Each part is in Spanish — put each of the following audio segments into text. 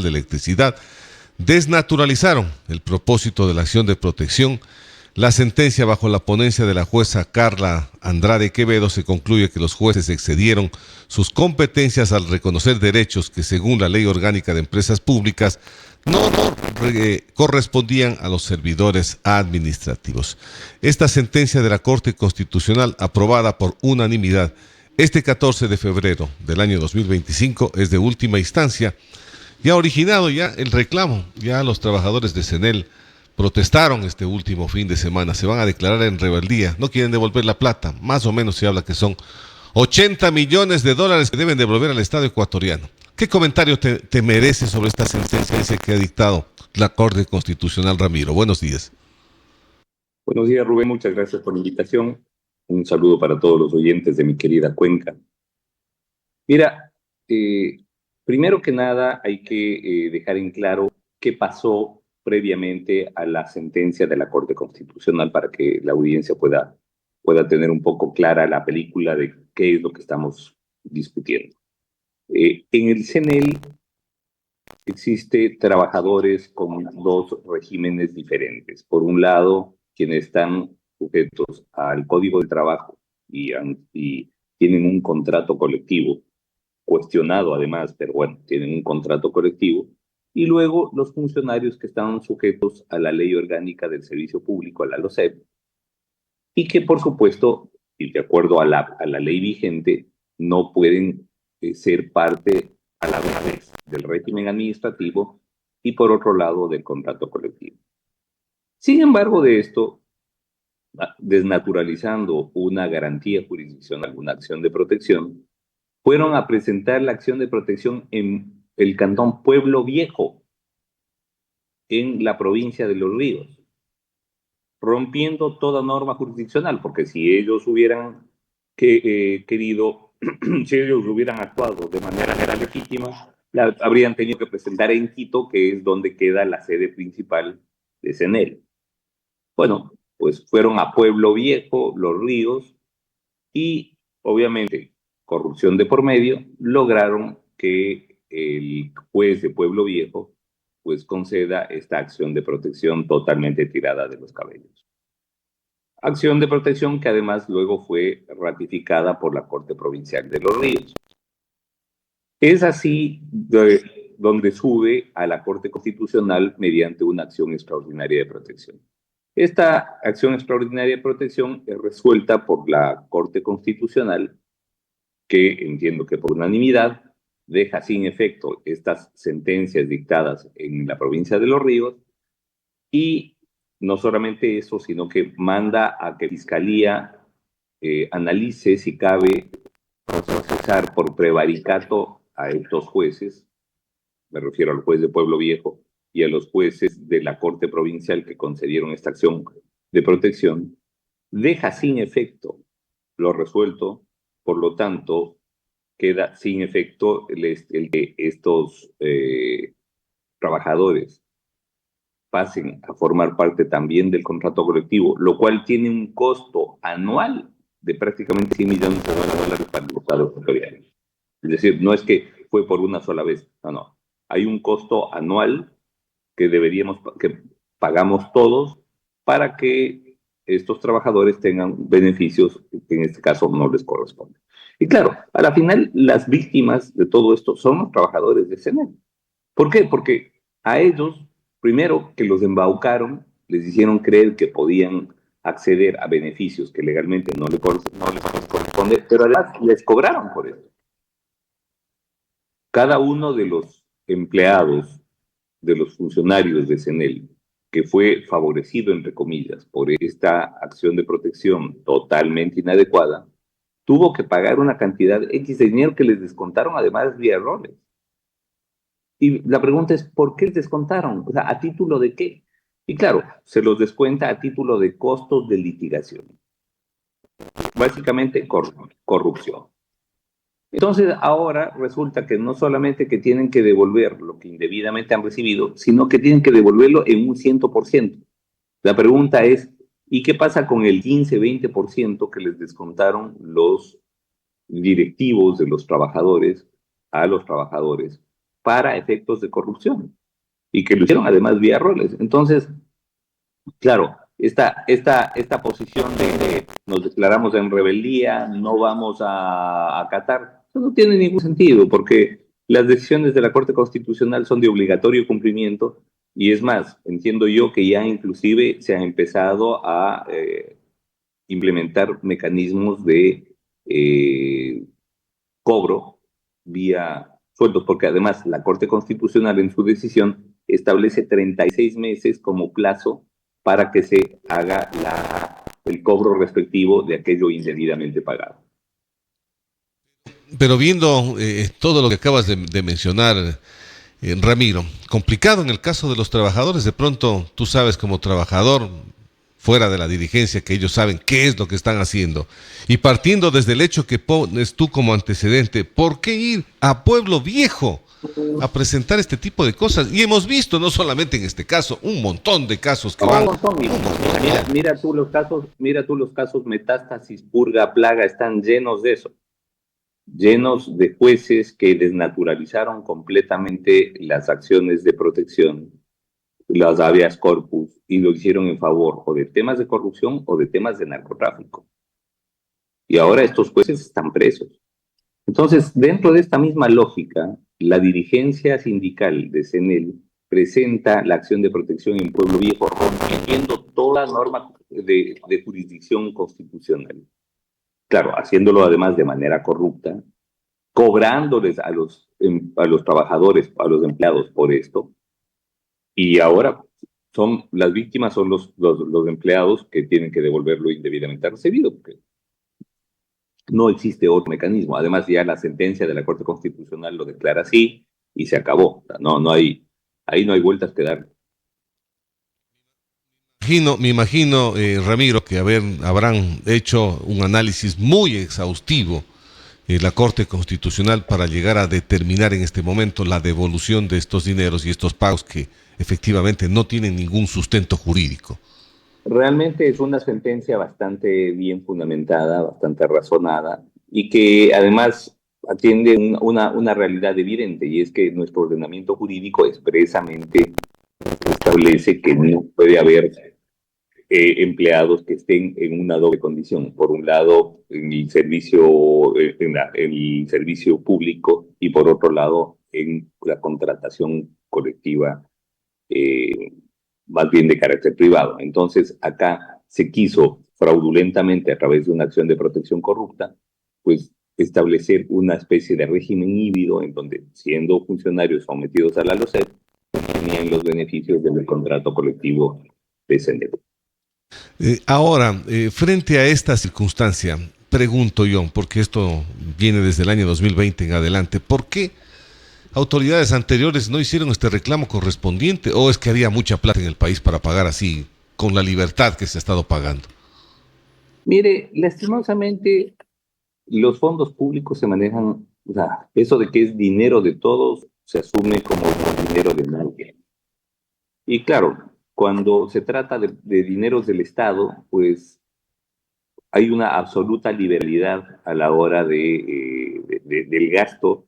de Electricidad desnaturalizaron el propósito de la acción de protección. La sentencia bajo la ponencia de la jueza Carla Andrade Quevedo se concluye que los jueces excedieron sus competencias al reconocer derechos que, según la Ley Orgánica de Empresas Públicas, no correspondían a los servidores administrativos. Esta sentencia de la Corte Constitucional, aprobada por unanimidad este 14 de febrero del año 2025, es de última instancia y ha originado ya el reclamo. Ya los trabajadores de CENEL protestaron este último fin de semana, se van a declarar en rebeldía, no quieren devolver la plata. Más o menos se habla que son 80 millones de dólares que deben devolver al Estado ecuatoriano. ¿Qué comentario te merece sobre esta sentencia que ha dictado la Corte Constitucional, Ramiro? Buenos días. Buenos días, Rubén, muchas gracias por la invitación. Un saludo para todos los oyentes de mi querida Cuenca. Mira, primero que nada hay que dejar en claro qué pasó previamente a la sentencia de la Corte Constitucional para que la audiencia pueda tener un poco clara la película de qué es lo que estamos discutiendo. En el CNEL existe trabajadores con dos regímenes diferentes. Por un lado, quienes están sujetos al Código del Trabajo y tienen un contrato colectivo, cuestionado además, pero bueno, tienen un contrato colectivo. Y luego los funcionarios que están sujetos a la Ley Orgánica del Servicio Público, a la LOSEP, y que por supuesto, y de acuerdo a la ley vigente, no pueden ser parte a la vez del régimen administrativo y por otro lado del contrato colectivo. Sin embargo, de esto, desnaturalizando una garantía jurisdiccional, una acción de protección, fueron a presentar la acción de protección en el cantón Pueblo Viejo, en la provincia de Los Ríos, rompiendo toda norma jurisdiccional, porque si ellos hubieran querido, si ellos hubieran actuado de manera legítima, habrían tenido que presentar en Quito, que es donde queda la sede principal de CENEL. Bueno, pues fueron a Pueblo Viejo, Los Ríos, y obviamente, corrupción de por medio, lograron que el juez de Pueblo Viejo pues conceda esta acción de protección totalmente tirada de los cabellos. Acción de protección que además luego fue ratificada por la Corte Provincial de Los Ríos. Es así donde sube a la Corte Constitucional mediante una acción extraordinaria de protección. Esta acción extraordinaria de protección es resuelta por la Corte Constitucional, que entiendo que por unanimidad deja sin efecto estas sentencias dictadas en la provincia de Los Ríos, y no solamente eso, sino que manda a que Fiscalía analice si cabe procesar por prevaricato a estos jueces, me refiero al juez de Pueblo Viejo y a los jueces de la Corte Provincial que concedieron esta acción de protección, deja sin efecto lo resuelto, por lo tanto, queda sin efecto el que estos trabajadores pasen a formar parte también del contrato colectivo, lo cual tiene un costo anual de prácticamente 100 millones de dólares para los estados ecuatorianos. Es decir, no es que fue por una sola vez, no. Hay un costo anual que pagamos todos para que estos trabajadores tengan beneficios que en este caso no les corresponden. Y claro, a la final las víctimas de todo esto son los trabajadores de CENEL. ¿Por qué? Porque a ellos, primero que los embaucaron, les hicieron creer que podían acceder a beneficios que legalmente no les corresponden, pero además les cobraron por eso. Cada uno de los empleados, de los funcionarios de CENEL, que fue favorecido, entre comillas, por esta acción de protección totalmente inadecuada, tuvo que pagar una cantidad X de dinero que les descontaron además vía errores. Y la pregunta es, ¿por qué les descontaron? O sea, ¿a título de qué? Y claro, se los descuenta a título de costos de litigación. Básicamente, corrupción. Entonces, ahora resulta que no solamente que tienen que devolver lo que indebidamente han recibido, sino que tienen que devolverlo en un 100%. La pregunta es, ¿y qué pasa con el 15-20% que les descontaron los directivos de los trabajadores a los trabajadores para efectos de corrupción y que lo hicieron además vía roles. Entonces, claro, esta posición de nos declaramos en rebeldía, no vamos a acatar, eso no tiene ningún sentido, porque las decisiones de la Corte Constitucional son de obligatorio cumplimiento, y es más, entiendo yo que ya inclusive se han empezado a implementar mecanismos de eh, cobro vía sueldos, porque además la Corte Constitucional en su decisión establece 36 meses como plazo para que se haga el cobro respectivo de aquello indebidamente pagado. Pero viendo todo lo que acabas de mencionar, Ramiro, complicado en el caso de los trabajadores, de pronto tú sabes como trabajador, fuera de la dirigencia, que ellos saben qué es lo que están haciendo. Y partiendo desde el hecho que pones tú como antecedente, ¿por qué ir a Pueblo Viejo a presentar este tipo de cosas? Y hemos visto, no solamente en este caso, un montón de casos que No, van... no son, mira tú los casos metástasis, purga, plaga, están llenos de eso, llenos de jueces que desnaturalizaron completamente las acciones de protección, las habeas corpus, y lo hicieron en favor o de temas de corrupción o de temas de narcotráfico. Y ahora estos jueces están presos. Entonces, dentro de esta misma lógica, la dirigencia sindical de CENEL presenta la acción de protección en Pueblo Viejo, rompiendo toda norma de jurisdicción constitucional. Claro, haciéndolo además de manera corrupta, cobrándoles a los trabajadores, a los empleados por esto, y ahora las víctimas son los empleados que tienen que devolver lo indebidamente recibido, porque no existe otro mecanismo. Además, ya la sentencia de la Corte Constitucional lo declara así y se acabó. O sea, ahí no hay vueltas que dar. Me imagino, Ramiro, que habrán hecho un análisis muy exhaustivo la Corte Constitucional para llegar a determinar en este momento la devolución de estos dineros y estos pagos que efectivamente no tienen ningún sustento jurídico. Realmente es una sentencia bastante bien fundamentada, bastante razonada, y que además atiende una realidad evidente, y es que nuestro ordenamiento jurídico expresamente establece que no puede haber empleados que estén en una doble condición. Por un lado, en el servicio, en el servicio público, y por otro lado, en la contratación colectiva, eh, más bien de carácter privado. Entonces, acá se quiso fraudulentamente, a través de una acción de protección corrupta, pues establecer una especie de régimen híbrido en donde, siendo funcionarios sometidos a la LOCEP, tenían los beneficios del contrato colectivo de CNP. Ahora, frente a esta circunstancia, pregunto yo, porque esto viene desde el año 2020 en adelante, ¿por qué autoridades anteriores no hicieron este reclamo correspondiente? ¿O es que había mucha plata en el país para pagar así, con la libertad que se ha estado pagando? Mire, lastimosamente, los fondos públicos se manejan, o sea, eso de que es dinero de todos se asume como dinero de nadie. Y claro, cuando se trata de dineros del Estado, pues hay una absoluta liberalidad a la hora del gasto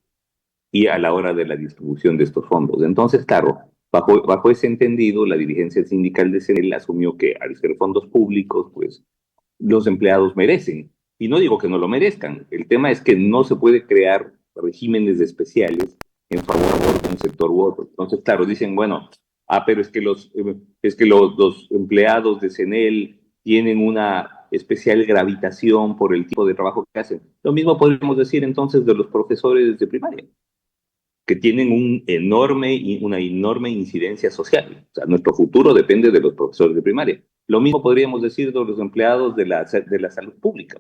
y a la hora de la distribución de estos fondos. Entonces, claro, bajo ese entendido, la dirigencia sindical de CNEL asumió que al ser fondos públicos, pues los empleados merecen. Y no digo que no lo merezcan, el tema es que no se puede crear regímenes especiales en favor de un sector u otro. Entonces, claro, dicen, bueno, pero es que los empleados de CNEL tienen una especial gravitación por el tipo de trabajo que hacen. Lo mismo podríamos decir entonces de los profesores de primaria, que tienen una enorme incidencia social. O sea, nuestro futuro depende de los profesores de primaria. Lo mismo podríamos decir de los empleados de la salud pública,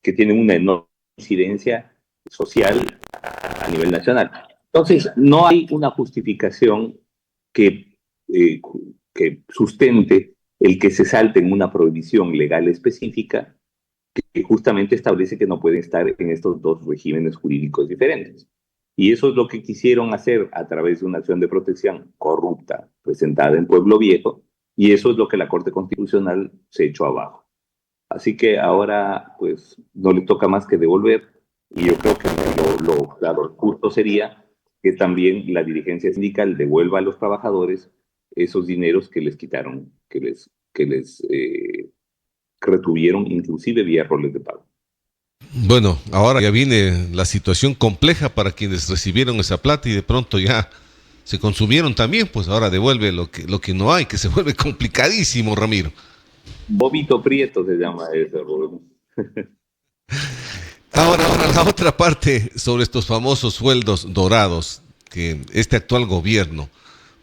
que tienen una enorme incidencia social a nivel nacional. Entonces, no hay una justificación que, eh, que sustente el que se salte en una prohibición legal específica que justamente establece que no pueden estar en estos dos regímenes jurídicos diferentes. Y eso es lo que quisieron hacer a través de una acción de protección corrupta presentada en Pueblo Viejo, y eso es lo que la Corte Constitucional se echó abajo. Así que ahora, pues, no le toca más que devolver, y yo creo que claro, el justo sería que también la dirigencia sindical devuelva a los trabajadores esos dineros que les quitaron, que les retuvieron inclusive vía roles de pago. Bueno, ahora ya viene la situación compleja para quienes recibieron esa plata y de pronto ya se consumieron también, pues ahora devuelve lo que no hay, que se vuelve complicadísimo, Ramiro. Bobito Prieto se llama ese, Rubén. Ahora, la otra parte sobre estos famosos sueldos dorados, que este actual gobierno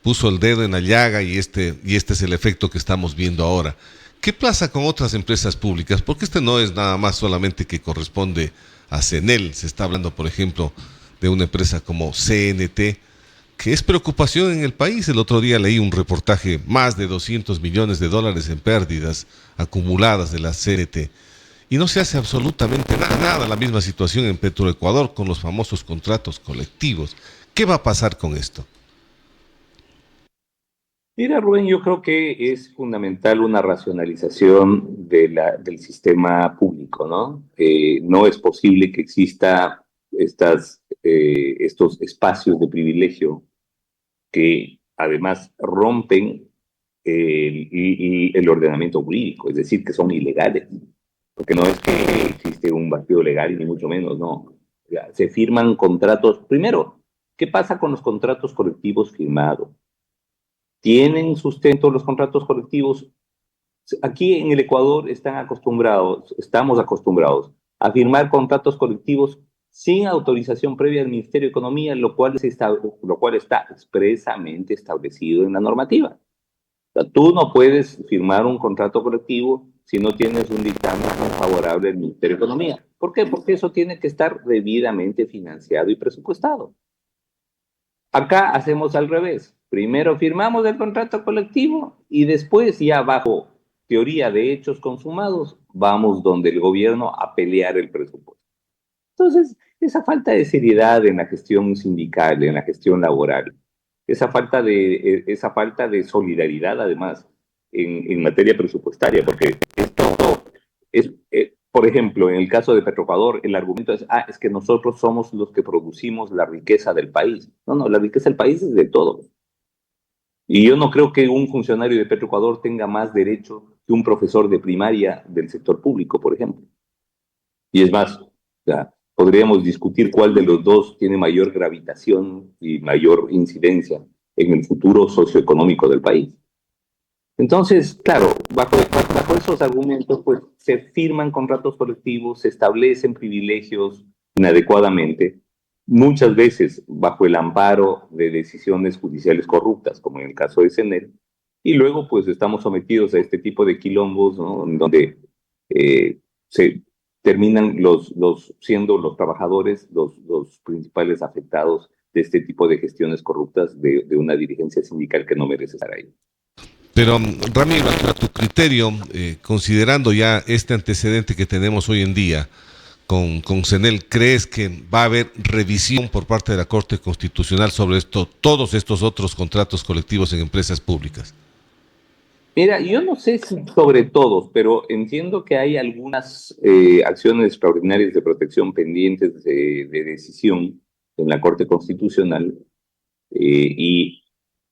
puso el dedo en la llaga y este es el efecto que estamos viendo ahora. ¿Qué pasa con otras empresas públicas? Porque este no es nada más solamente que corresponde a CNEL. Se está hablando, por ejemplo, de una empresa como CNT, que es preocupación en el país. El otro día leí un reportaje, más de 200 millones de dólares en pérdidas acumuladas de la CNT. Y no se hace absolutamente nada. La misma situación en Petroecuador con los famosos contratos colectivos. ¿Qué va a pasar con esto? Mira, Rubén, yo creo que es fundamental una racionalización del sistema público, ¿no? No es posible que exista estos espacios de privilegio que además rompen el ordenamiento jurídico, es decir, que son ilegales, porque no es que existe un vacío legal, ni mucho menos, no. Ya, se firman contratos. Primero, ¿qué pasa con los contratos colectivos firmados? ¿Tienen sustento los contratos colectivos? Aquí en el Ecuador estamos acostumbrados a firmar contratos colectivos sin autorización previa del Ministerio de Economía, lo cual está expresamente establecido en la normativa. O sea, tú no puedes firmar un contrato colectivo si no tienes un dictamen favorable del Ministerio de Economía. ¿Por qué? Porque eso tiene que estar debidamente financiado y presupuestado. Acá hacemos al revés. Primero firmamos el contrato colectivo y después, ya bajo teoría de hechos consumados, vamos donde el gobierno a pelear el presupuesto. Entonces, esa falta de seriedad en la gestión sindical, en la gestión laboral, esa falta de solidaridad, además, en materia presupuestaria, porque por ejemplo, en el caso de Petroecuador, el argumento es que nosotros somos los que producimos la riqueza del país. No, no, la riqueza del país es de todos. Y yo no creo que un funcionario de Petroecuador tenga más derecho que un profesor de primaria del sector público, por ejemplo. Y es más, o sea, podríamos discutir cuál de los dos tiene mayor gravitación y mayor incidencia en el futuro socioeconómico del país. Entonces, claro, bajo esos argumentos, pues se firman contratos colectivos, se establecen privilegios inadecuadamente, muchas veces bajo el amparo de decisiones judiciales corruptas, como en el caso de CENEL, y luego pues estamos sometidos a este tipo de quilombos, ¿no? En donde se terminan siendo los trabajadores los principales afectados de este tipo de gestiones corruptas de una dirigencia sindical que no merece estar ahí. Pero, Ramiro, a tu criterio, considerando ya este antecedente que tenemos hoy en día con CENEL, ¿crees que va a haber revisión por parte de la Corte Constitucional sobre todos estos otros contratos colectivos en empresas públicas? Mira, yo no sé si sobre todos, pero entiendo que hay algunas acciones extraordinarias de protección pendientes de decisión en la Corte Constitucional, y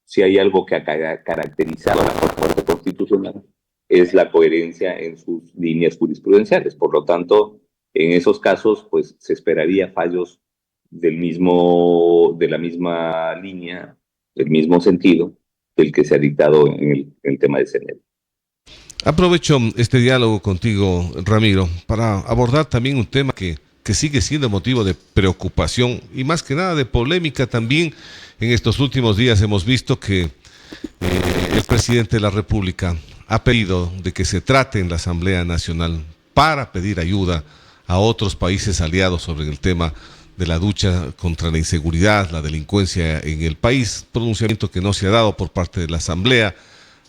si hay algo que ha caracterizado a la Corte Constitucional es la coherencia en sus líneas jurisprudenciales. Por lo tanto, en esos casos, pues se esperaría fallos de la misma línea, del mismo sentido, del que se ha dictado en el tema de CNE. Aprovecho este diálogo contigo, Ramiro, para abordar también un tema que sigue siendo motivo de preocupación y más que nada de polémica también. En estos últimos días hemos visto que el presidente de la República ha pedido de que se trate en la Asamblea Nacional para pedir ayuda a otros países aliados sobre el tema de la lucha contra la inseguridad, la delincuencia en el país, pronunciamiento que no se ha dado por parte de la Asamblea.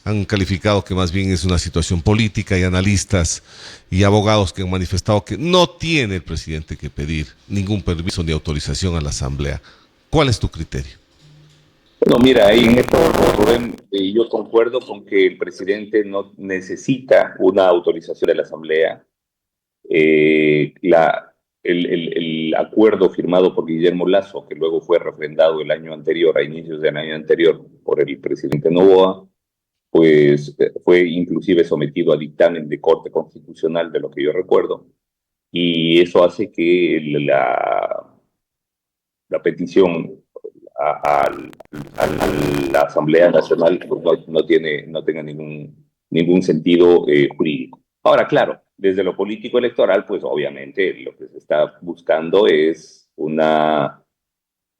Han calificado que más bien es una situación política y analistas y abogados que han manifestado que no tiene el presidente que pedir ningún permiso ni autorización a la Asamblea. ¿Cuál es tu criterio? Bueno, mira, ahí en esto, Rubén, yo concuerdo con que el presidente no necesita una autorización de la Asamblea. el acuerdo firmado por Guillermo Lasso, que luego fue refrendado el año anterior, a inicios del año anterior, por el presidente Noboa, pues fue inclusive sometido a dictamen de Corte Constitucional, de lo que yo recuerdo, y eso hace que la petición a la Asamblea Nacional pues no tenga ningún sentido jurídico. Ahora, claro, desde lo político electoral, pues obviamente lo que se está buscando es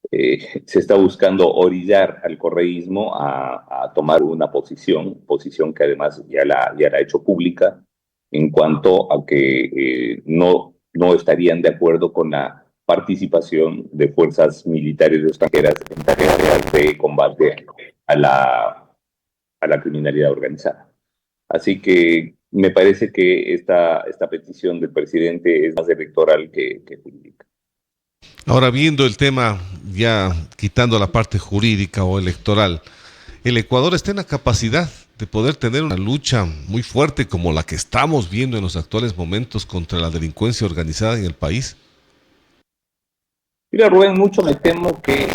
se está buscando orillar al correísmo a tomar una posición que además ya la ha hecho pública en cuanto a que no estarían de acuerdo con la participación de fuerzas militares extranjeras en tareas de combate a la criminalidad organizada. Así que me parece que esta petición del presidente es más electoral que jurídica. Ahora, viendo el tema, ya quitando la parte jurídica o electoral, ¿el Ecuador está en la capacidad de poder tener una lucha muy fuerte como la que estamos viendo en los actuales momentos contra la delincuencia organizada en el país? Mira, Rubén, mucho me temo que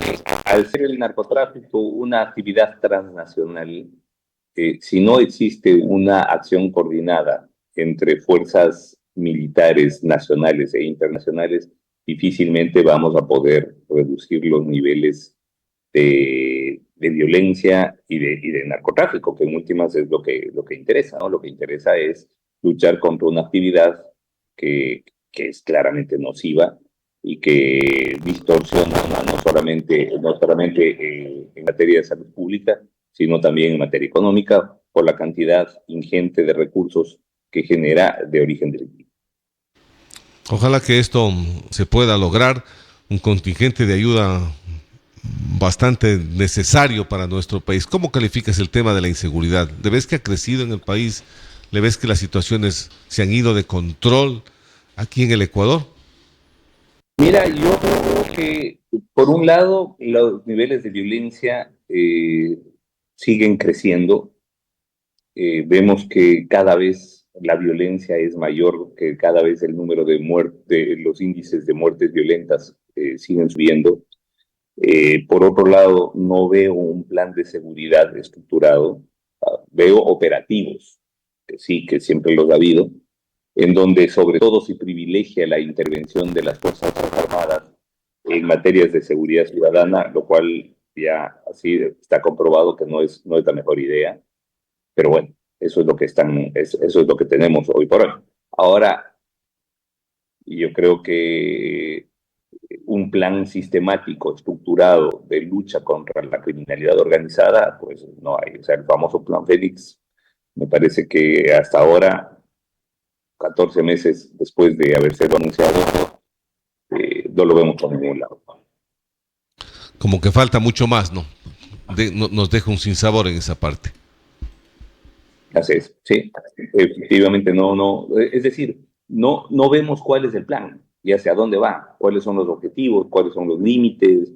al ser el narcotráfico una actividad transnacional, si no existe una acción coordinada entre fuerzas militares nacionales e internacionales, difícilmente vamos a poder reducir los niveles de violencia y de narcotráfico, que en últimas es lo que interesa, ¿no? Lo que interesa es luchar contra una actividad que es claramente nociva y que distorsiona no solamente en materia de salud pública, sino también en materia económica, por la cantidad ingente de recursos que genera de origen delictivo. Ojalá que esto se pueda lograr, un contingente de ayuda bastante necesario para nuestro país. ¿Cómo calificas el tema de la inseguridad? ¿Le ves que ha crecido en el país? ¿Le ves que las situaciones se han ido de control aquí en el Ecuador? Mira, yo creo que, por un lado, los niveles de violencia siguen creciendo. Vemos que cada vez la violencia es mayor, que cada vez el número de muertes, los índices de muertes violentas siguen subiendo. Por otro lado, no veo un plan de seguridad estructurado, veo operativos, que sí, que siempre los ha habido, en donde sobre todo se privilegia la intervención de las Fuerzas Armadas en materias de seguridad ciudadana, lo cual ya así está comprobado que no es la mejor idea. Pero bueno, eso es lo que tenemos hoy por hoy. Ahora, yo creo que un plan sistemático, estructurado de lucha contra la criminalidad organizada, pues no hay. O sea, el famoso Plan Félix, me parece que hasta ahora, 14 meses después de haberse anunciado, no lo vemos por ningún lado. Como que falta mucho más, ¿no? Nos deja un sinsabor en esa parte. Así es, sí, efectivamente es decir, no vemos cuál es el plan y hacia dónde va, cuáles son los objetivos, cuáles son los límites,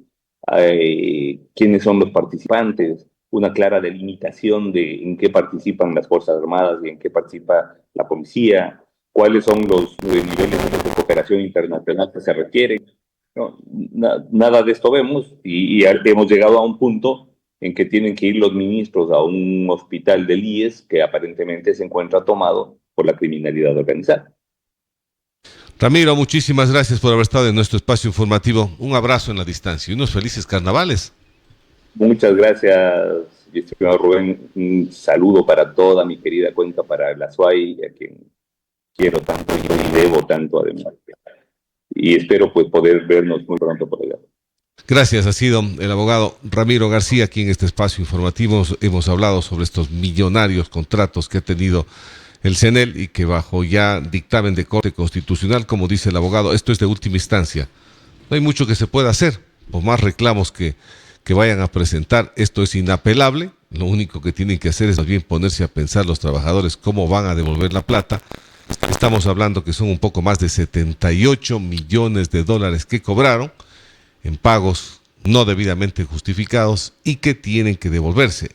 quiénes son los participantes, una clara delimitación de en qué participan las Fuerzas Armadas y en qué participa la policía, cuáles son los niveles de cooperación internacional que se requieren. No, nada de esto vemos y hemos llegado a un punto en que tienen que ir los ministros a un hospital del IES que aparentemente se encuentra tomado por la criminalidad organizada. Ramiro, muchísimas gracias por haber estado en nuestro espacio informativo. Un abrazo en la distancia y unos felices carnavales. Muchas gracias, estimado Rubén. Un saludo para toda mi querida cuenca, para la SUAY, a quien quiero tanto y debo tanto además. Y espero pues poder vernos muy pronto por allá. Gracias, ha sido el abogado Ramiro García aquí en este espacio informativo. Hemos hablado sobre estos millonarios contratos que ha tenido el CNEL y que bajo ya dictamen de Corte Constitucional, como dice el abogado, esto es de última instancia. No hay mucho que se pueda hacer, por más reclamos que vayan a presentar, esto es inapelable. Lo único que tienen que hacer es más bien ponerse a pensar los trabajadores cómo van a devolver la plata. Estamos hablando que son un poco más de 78 millones de dólares que cobraron en pagos no debidamente justificados y que tienen que devolverse.